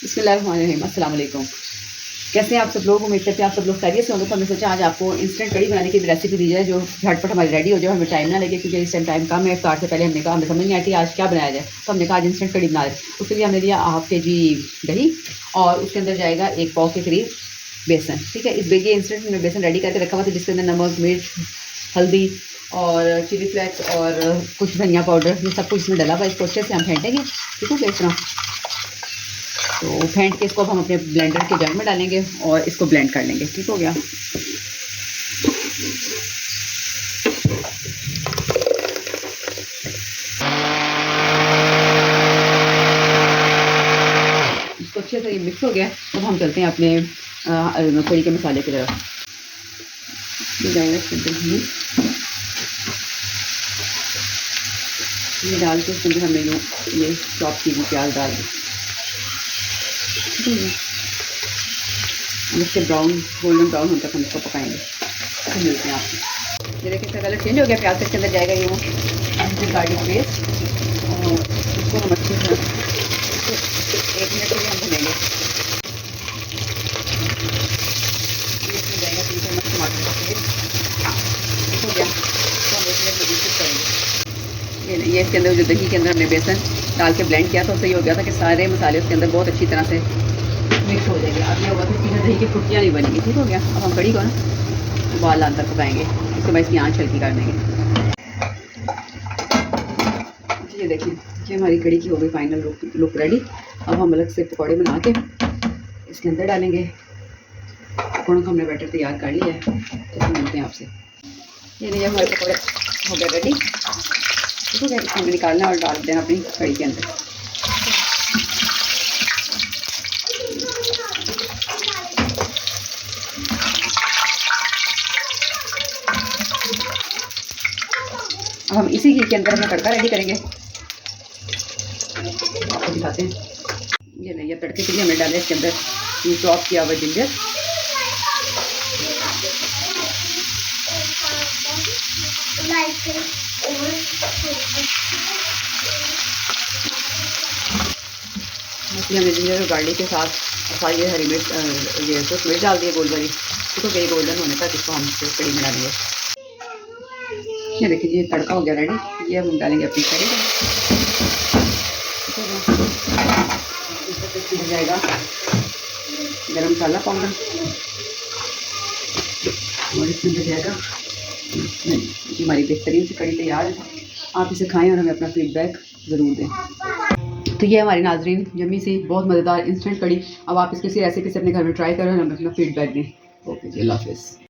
बिस्मिल्लाहिर्रहमानिर्रहीम। अस्सलाम वालेकुम। कैसे हैं आप सब लोग? उम्मीद करते हैं आप सब लोग खैरियत से होंगे। तो हमने सोचा आज आपको इंस्टेंट कड़ी बनाने की भी रेसिपी दी जाए जो झटपट हमारी रेडी हो जाए, हमें टाइम ना लगे, क्योंकि इस टाइम टाइम कम है। इफ्तार से पहले हमने कहा हमें समझ नहीं आती आज क्या बनाया जाए, तो हमने कहा आज इंस्टेंट कड़ी बना दें। उसके लिए हमने लिया हाफ के-जी दही और उसके अंदर जाएगा 1 पाव के करीब बेसन। ठीक है, इस ये इंस्टेंट हमने बेसन रेडी करके रखा हुआ था, जिसके अंदर नमक, मिर्च, हल्दी और चिली फ्लेक्स और कुछ धनिया पाउडर, ये सब कुछ इसमें डला हुआ है। इसको अच्छे से हम फेंटेंगे। ठीक है, इस तरह तो फेंट के इसको अब हम अपने ब्लेंडर के जग में डालेंगे और इसको ब्लेंड कर लेंगे। ठीक हो गया। इसको अच्छे से ये मिक्स हो गया। अब हम चलते हैं अपने कड़ी के मसाले की तरफ। ये डाल के उसके अंदर हमने ये चॉप की हुई प्याज डाल दी। इसके गोल्डन ब्राउन होने तक हम इसको पकाएंगे। तो मिलते हैं आपको। ये देखिए इसका कलर चेंज हो गया। प्याज के अंदर जाएगा ये गार्लिक पेस्ट और इसको हम अच्छे से 1 मिनट के लिए हम भूनेंगे। इसमें जाएगा 3 चम्मच टमाटर का पेस्ट। हो गया तो हम 1 मिनट में मिक्स करेंगे। ये इसके अंदर जो दही के अंदर हमने बेसन डाल के ब्लेंड किया था, उससे ये हो गया था कि सारे मसाले उसके अंदर बहुत अच्छी तरह से मिक्स हो जाएंगे। अब ये होगा तो इसमें दही की फुटियाँ नहीं बनेंगी। ठीक हो गया। अब हम कड़ी को ना उबाल अंदर पकाएंगे। इसके बाद इसकी आँच हल्की कर देंगे। ये देखिए ये हमारी कड़ी की हो गई फाइनल लुक रेडी। अब हम अलग से पकौड़े बना के इसके अंदर डालेंगे। पकौड़ों का हमने बैटर तैयार कर लिया है, तो हम मिलते हैं आपसे। ये नहीं हमारे पकौड़े हो गए रेडी। ठीक है, इसको हमें निकालना और डाल देना अपनी कड़ी के अंदर। अब हम इसी घी के अंदर अपना तड़का रेडी करेंगे। आपको दिखाते हैं। ये नहीं, ये तड़के के लिए हमने डाले इसके अंदर चॉप किया हुआ जिंजर, हमने जिंजर और गार्लिक के साथ सारी हरी मिर्च ये तो मिर्च डाल दिए गोल वाली। तो ये गोल्डन होने तक इसको हम कड़ी में डालेंगे। ये देखिए ये तड़का हो गया रेडी। ये हम डालेंगे अपनी कड़ी में। इसमें जाएगा गरम मसाला पाउडर और इसमें जाएगा हमारी बेहतरीन सी कड़ी तैयार है। आप इसे खाएं और हमें अपना फीडबैक ज़रूर दें। तो ये हमारी नाजरीन यम्मी सी बहुत मज़ेदार इंस्टेंट कड़ी। अब आप इसकी रेसिपी से अपने घर में ट्राई करें और हमें अपना फीडबैक दें। ओके जी, अल्लाह हाफ़िज़।